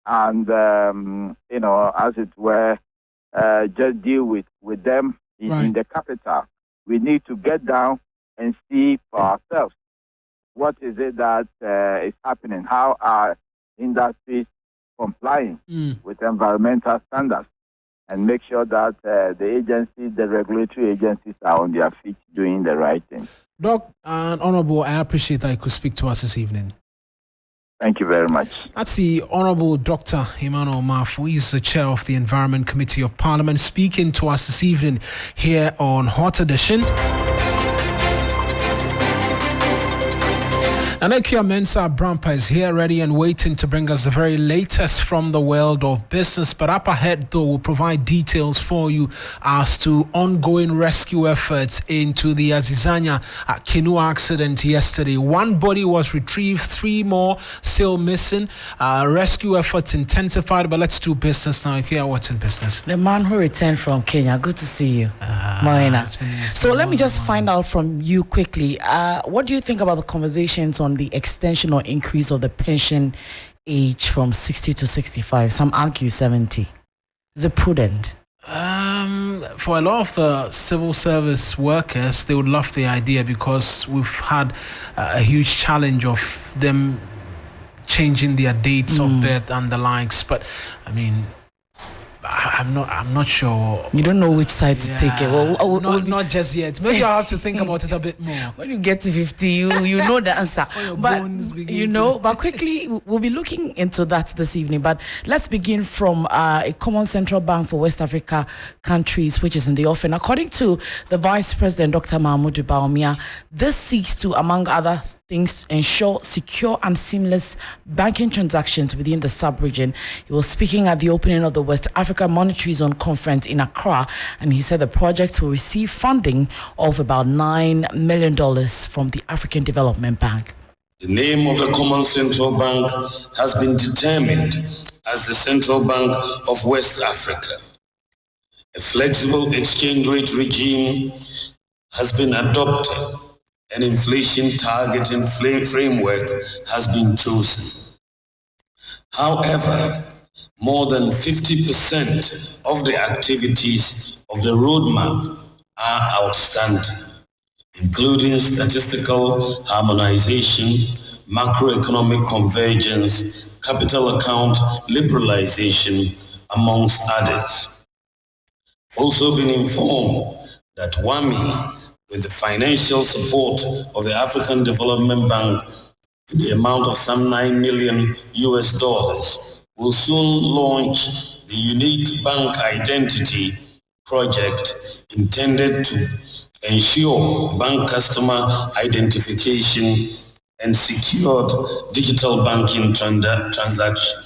Speaker 6: and, as it were, just deal with them in the capital. We need to get down and see for ourselves. What is it that is happening? How are industries complying with environmental standards? And make sure that the regulatory agencies are on their feet doing the right thing.
Speaker 1: Doc and Honorable, I appreciate that you could speak to us this evening.
Speaker 6: Thank you very much.
Speaker 1: That's the Honourable Dr. Emmanuel Mafu. He's the chair of the Environment Committee of Parliament, speaking to us this evening here on Hot Edition. And Akia Mensah Brampa is here ready and waiting to bring us the very latest from the world of business. But up ahead, though, we'll provide details for you as to ongoing rescue efforts into the Azizanya canoe accident yesterday. One body was retrieved, 3 more still missing. Rescue efforts intensified, but let's do business now. Akia, what's in business?
Speaker 7: The man who returned from Kenya. Good to see you, Moena. So let me just find out from you quickly. What do you think about the conversations on the extension or increase of the pension age from 60 to 65? Some argue 70. Is it prudent?
Speaker 1: For a lot of the civil service workers, they would love the idea because we've had a huge challenge of them changing their dates of birth and the likes. But I mean, I'm not sure.
Speaker 7: You don't know which side to take it. Well,
Speaker 1: not just yet. Maybe I'll have to think about it a bit more.
Speaker 7: When you get to 50, you know the answer. But quickly, we'll be looking into that this evening. But let's begin from a common central bank for West Africa countries, which is in the offing. According to the Vice President, Dr. Mahmoud Bawumia, this seeks to, among other things, ensure secure and seamless banking transactions within the sub-region. He was speaking at the opening of the West Africa Monetary Zone Conference in Accra, and he said the project will receive funding of about $9 million from the African Development Bank.
Speaker 8: The name of the Common Central Bank has been determined as the Central Bank of West Africa. A flexible exchange rate regime has been adopted. An inflation targeting framework has been chosen. However, more than 50% of the activities of the roadmap are outstanding, including statistical harmonization, macroeconomic convergence, capital account liberalization, amongst others. I've also been informed that WAMI, with the financial support of the African Development Bank, in the amount of some $9 million, will soon launch the unique bank identity project intended to ensure bank customer identification and secured digital banking transactions.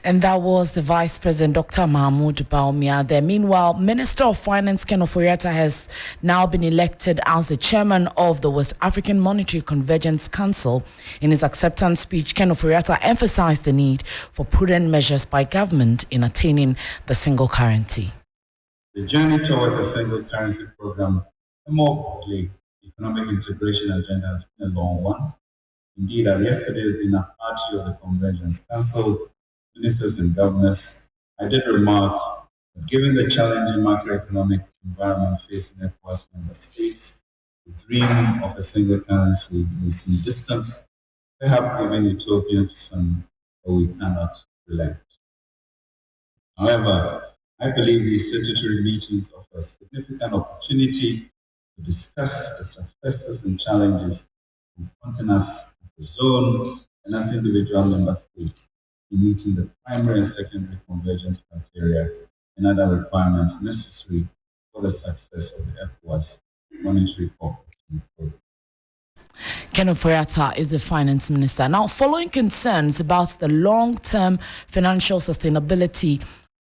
Speaker 7: And that was the Vice President, Dr. Mahmoud Bawumia there. Meanwhile, Minister of Finance Ken Ofori-Atta has now been elected as the chairman of the West African Monetary Convergence Council. In his acceptance speech, Ken Ofori-Atta emphasized the need for prudent measures by government in attaining the single currency.
Speaker 9: The journey towards a single currency program, and more broadly, economic integration agenda has been a long one. Indeed, at yesterday's dinner party of the Convergence Council, ministers and governors, I did remark that given the challenging macroeconomic environment facing ECOWAS member states, the dream of a single currency may seem distant, perhaps even utopian to some, but we cannot relent. However, I believe these statutory meetings offer a significant opportunity to discuss the successes and challenges confronting us as a zone and as individual member states in meeting the primary and secondary convergence criteria and other requirements necessary for the success of the ECOWAS monetary cooperation program.
Speaker 7: Ken Ofori-Atta is the finance minister. Now, following concerns about the long-term financial sustainability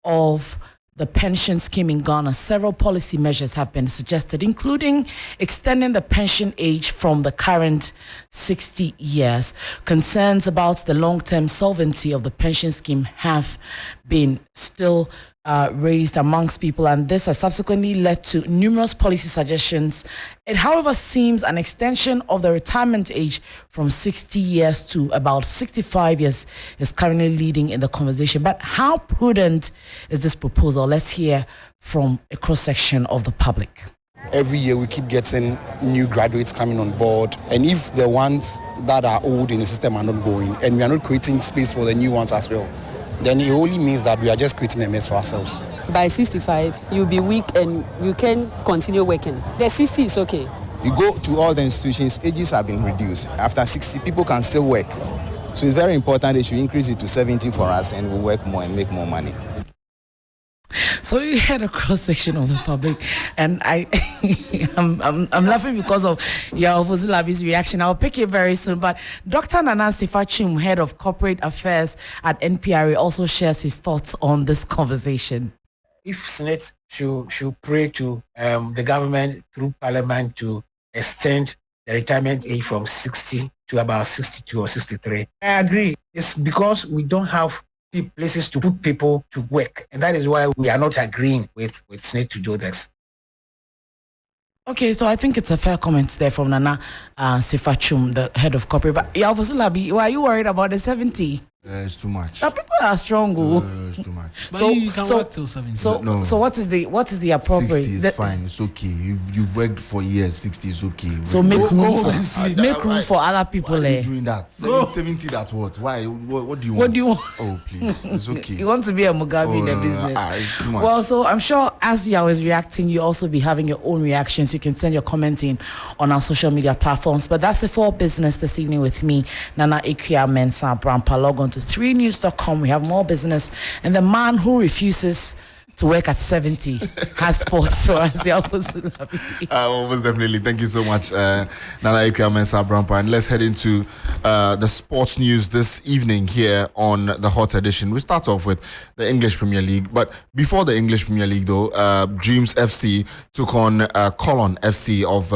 Speaker 7: of the pension scheme in Ghana, several policy measures have been suggested, including extending the pension age from the current 60 years. Concerns about the long-term solvency of the pension scheme have been still raised amongst people, and this has subsequently led to numerous policy suggestions. It, however, seems an extension of the retirement age from 60 years to about 65 years is currently leading in the conversation. But how prudent is this proposal? Let's hear from a cross-section of the public.
Speaker 10: Every year we keep getting new graduates coming on board, and if the ones that are old in the system are not going, and we are not creating space for the new ones as well, then it only means that we are just creating a mess for ourselves.
Speaker 11: By 65, you'll be weak and you can continue working. The 60 is okay. You go to all the institutions, ages have been reduced. After 60, people can still work. So it's very important they should increase it to 70 for us, and we'll work more and make more money.
Speaker 7: So you had a cross section of the public, and I'm laughing because of Owusu-Labi's reaction. I'll pick it very soon. But Dr. Nana Sifachum, head of corporate affairs at NPRA, also shares his thoughts on this conversation.
Speaker 12: If Senate should pray to the government through Parliament to extend the retirement age from 60 to about 62 or 63, I agree. It's because we don't have places to put people to work, and that is why we are not agreeing with Senate to do this.
Speaker 7: Okay, so I think it's a fair comment there from Nana Sifachum, the head of corporate. But Owusu-Labi, why are you worried about the 70?
Speaker 13: It's too much.
Speaker 7: Now people are strong.
Speaker 13: It's too much.
Speaker 1: But you can work till 70.
Speaker 7: So what is the appropriate?
Speaker 13: 60 is fine. It's okay. You've worked for years. 60 is okay.
Speaker 7: So make room for other people.
Speaker 13: Why are you doing that? 70 that what? Why? What do you want?
Speaker 7: What do you want?
Speaker 13: Oh, please. It's okay.
Speaker 7: You want to be a Mugabe in the business.
Speaker 13: It's too much.
Speaker 7: Well, so I'm sure as Yao is reacting, you also be having your own reactions. You can send your comment in on our social media platforms. But that's it for business this evening with me, Nana Mensah Brampa. Log on to 3news.com. We have more business. And the man who refuses to work at 70 has sports for us.
Speaker 13: Most definitely. Thank you so much, Nana Mensah Brampa. And let's head into the sports news this evening here on the Hot Edition. We start off with the English Premier League. But before the English Premier League, though, Dreams FC took on Colon FC of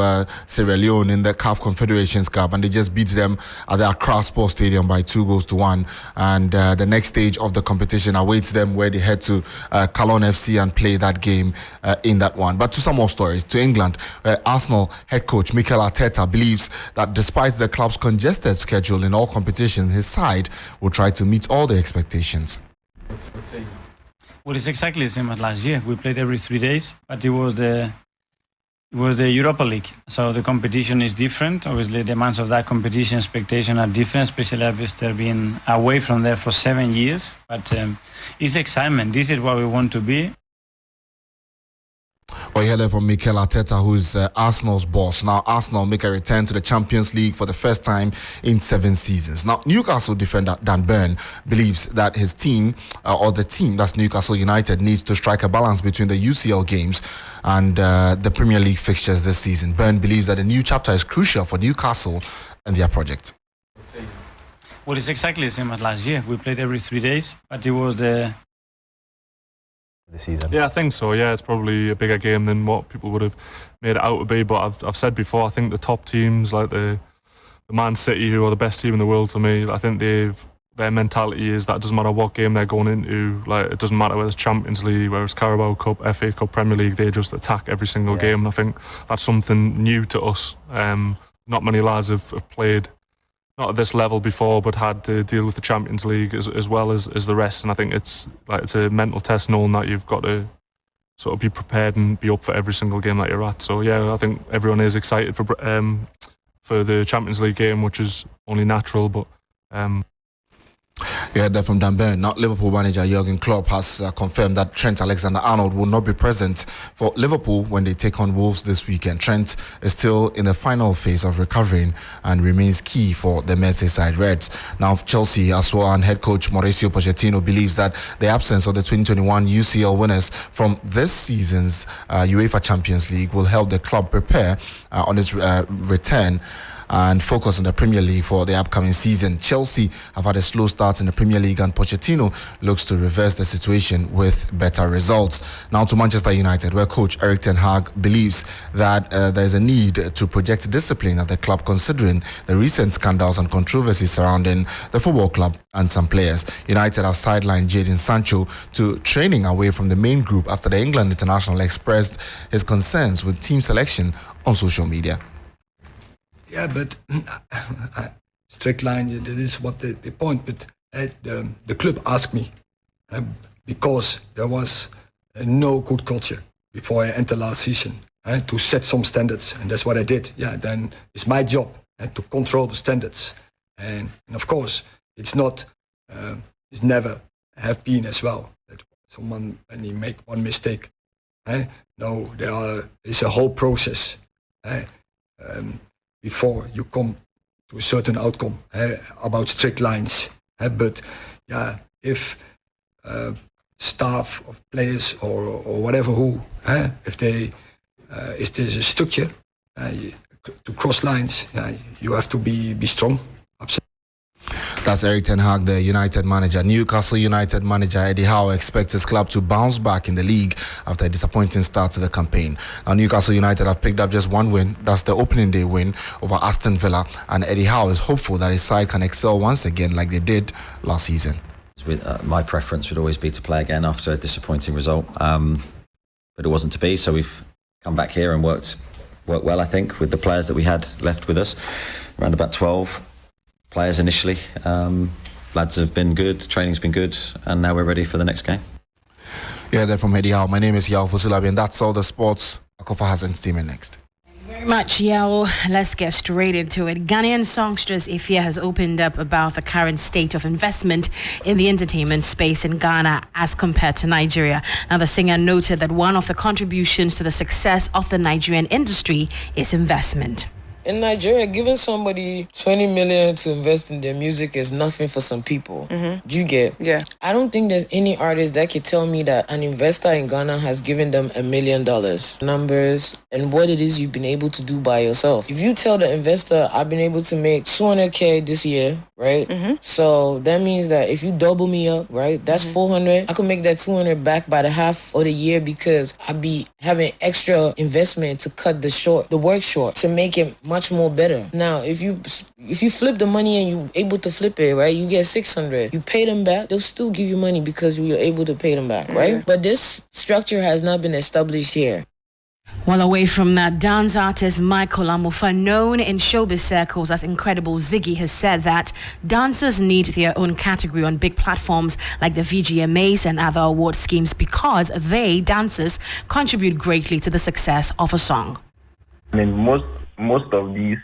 Speaker 13: Sierra Leone in the CAF Confederations Cup, and they just beat them at the Accra Sports Stadium by 2-1. And the next stage of the competition awaits them, where they head to Colon FC and play that game in that one. But to some more stories, to England, Arsenal head coach Mikel Arteta believes that despite the club's congested schedule in all competitions, his side will try to meet all the expectations.
Speaker 14: Well, it's exactly the same as last year. We played every 3 days, but it was the Europa League. So the competition is different. Obviously, the demands of that competition expectation are different, especially after being away from there for 7 years. But it's excitement. This is where we want to be.
Speaker 13: Well, you heard that from Mikel Arteta, who's Arsenal's boss. Now, Arsenal make a return to the Champions League for the first time in 7 seasons. Now, Newcastle defender Dan Burn believes that his team, or the team, that's Newcastle United, needs to strike a balance between the UCL games and the Premier League fixtures this season. Burn believes that a new chapter is crucial for Newcastle and their project.
Speaker 14: Well, it's exactly the same as last year. We played every 3 days, but it was the
Speaker 15: season. Yeah, I think so. Yeah, it's probably a bigger game than what people would have made it out to be. But I've said before, I think the top teams like the Man City, who are the best team in the world to me, I think their mentality is that it doesn't matter what game they're going into. Like, it doesn't matter whether it's Champions League, whether it's Carabao Cup, FA Cup, Premier League. They just attack every single game. And I think that's something new to us. Not many lads have played not at this level before, but had to deal with the Champions League as well as the rest. And I think it's a mental test, knowing that you've got to sort of be prepared and be up for every single game that you're at. So yeah, I think everyone is excited for the Champions League game, which is only natural. But
Speaker 13: You heard that from Dan Burn. Now, Liverpool manager Jurgen Klopp has confirmed that Trent Alexander-Arnold will not be present for Liverpool when they take on Wolves this weekend. Trent is still in the final phase of recovering and remains key for the Merseyside Reds. Now, Chelsea as well, and head coach Mauricio Pochettino believes that the absence of the 2021 UCL winners from this season's UEFA Champions League will help the club prepare on its return and focus on the Premier League for the upcoming season. Chelsea have had a slow start in the Premier League, and Pochettino looks to reverse the situation with better results. Now to Manchester United, where coach Eric Ten Hag believes that there is a need to project discipline at the club, considering the recent scandals and controversies surrounding the football club and some players. United have sidelined Jadon Sancho to training away from the main group after the England international expressed his concerns with team selection on social media.
Speaker 16: Yeah, but strict line, this is what the point. But the club asked me because there was no good culture before I entered last season to set some standards, and that's what I did. Yeah, then it's my job to control the standards, and of course it's not, it's never have been as well that someone when you make one mistake. No, it's a whole process. before you come to a certain outcome about strict lines. But yeah, if staff of players or whatever if there's a structure to cross lines, you have to be strong.
Speaker 13: That's Eric Ten Hag, the United manager. Newcastle United manager Eddie Howe expects his club to bounce back in the league after a disappointing start to the campaign. Now, Newcastle United have picked up just one win. That's the opening day win over Aston Villa. And Eddie Howe is hopeful that his side can excel once again like they did last season.
Speaker 17: My preference would always be to play again after a disappointing result. But it wasn't to be, so we've come back here and worked well, I think, with the players that we had left with us. Around about 12 players initially. Lads have been good, training's been good, and now we're ready for the next game.
Speaker 13: Yeah, they're from Eddie Howe. My name is Yao Fusulabi, and that's all the sports. Akofa has entertainment next.
Speaker 18: Very much, Yao. Let's get straight into it. Ghanaian songstress Ifya has opened up about the current state of investment in the entertainment space in Ghana as compared to Nigeria. Now, the singer noted that one of the contributions to the success of the Nigerian industry is investment.
Speaker 19: In Nigeria, giving somebody 20 million to invest in their music is nothing for some people. Do you get?
Speaker 20: Yeah.
Speaker 19: I don't think there's any artist that could tell me that an investor in Ghana has given them $1 million. Numbers and what it is you've been able to do by yourself. If you tell the investor, I've been able to make 200K this year, right? So that means that if you double me up, right, that's 400. I could make that 200 back by the half of the year because I'd be having extra investment to cut the work short to make it much more better. Now, if you flip the money and you're able to flip it, right, you get 600. You pay them back, they'll still give you money because you're able to pay them back, right? But this structure has not been established here.
Speaker 18: Well, away from that, dance artist Michael Amufa, known in showbiz circles as Incredible Ziggy, has said that dancers need their own category on big platforms like the VGMAs and other award schemes because they, dancers, contribute greatly to the success of a song.
Speaker 21: I mean, most of these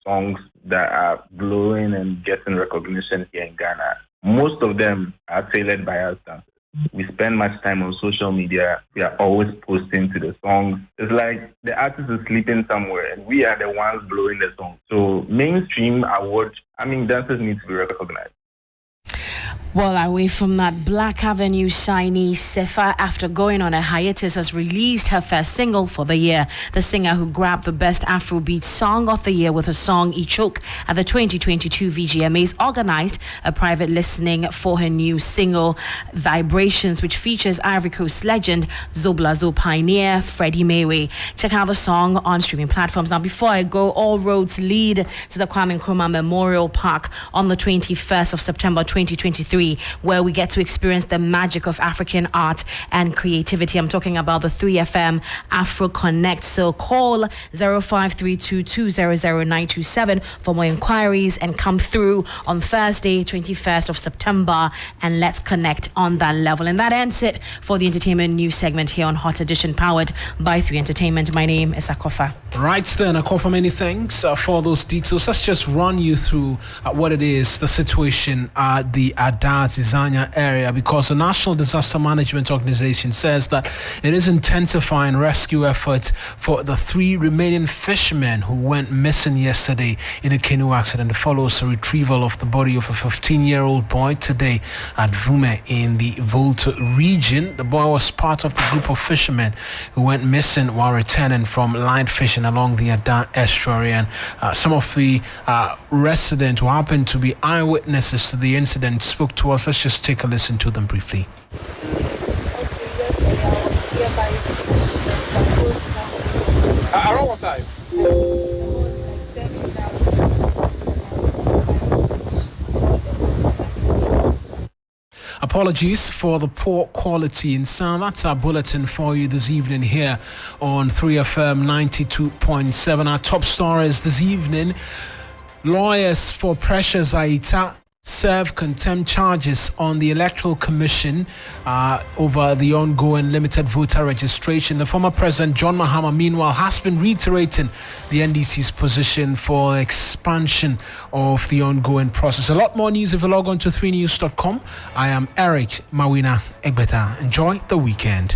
Speaker 21: songs that are blowing and getting recognition here in Ghana, most of them are tailored by us dancers. We spend much time on social media. We are always posting to the songs. It's like the artist is sleeping somewhere and we are the ones blowing the song. So mainstream awards, dancers need to be recognized.
Speaker 18: Well, away from that, Black Avenue signee Sefa, after going on a hiatus, has released her first single for the year. The singer, who grabbed the Best Afrobeat Song of the Year with her song Ichoke at the 2022 VGMAs, organized a private listening for her new single Vibrations, which features Ivory Coast legend Zoblazo pioneer Freddie Mawe. Check out the song on streaming platforms. Now, before I go, all roads lead to the Kwame Nkrumah Memorial Park on the 21st of September 2023. Where we get to experience the magic of African art and creativity. I'm talking about the 3FM Afro Connect. So call 0532200927 for more inquiries and come through on Thursday, 21st of September, and let's connect on that level. And that ends it for the entertainment news segment here on Hot Edition, powered by 3 Entertainment. My name is Akofa.
Speaker 1: Right then, Akofa, many thanks for those details. Let's just run you through what it is, the situation at the Zizania area, because the National Disaster Management Organization says that it is intensifying rescue efforts for the 3 remaining fishermen who went missing yesterday in a canoe accident. It follows the retrieval of the body of a 15-year-old boy today at Vume in the Volta region. The boy was part of the group of fishermen who went missing while returning from line fishing along the Adan estuary, and some of the residents who happened to be eyewitnesses to the incident spoke to us. Let's just take a listen to them briefly.
Speaker 22: Around what time?
Speaker 1: Apologies for the poor quality in sound. That's our bulletin for you this evening here on 3FM 92.7. Our top stories this evening: lawyers for Precious Aita serve contempt charges on the Electoral Commission over the ongoing limited voter registration. The former President John Mahama, meanwhile, has been reiterating the NDC's position for expansion of the ongoing process. A lot more news if you log on to 3news.com. I am Eric Mawuen Egbeta. Enjoy the weekend.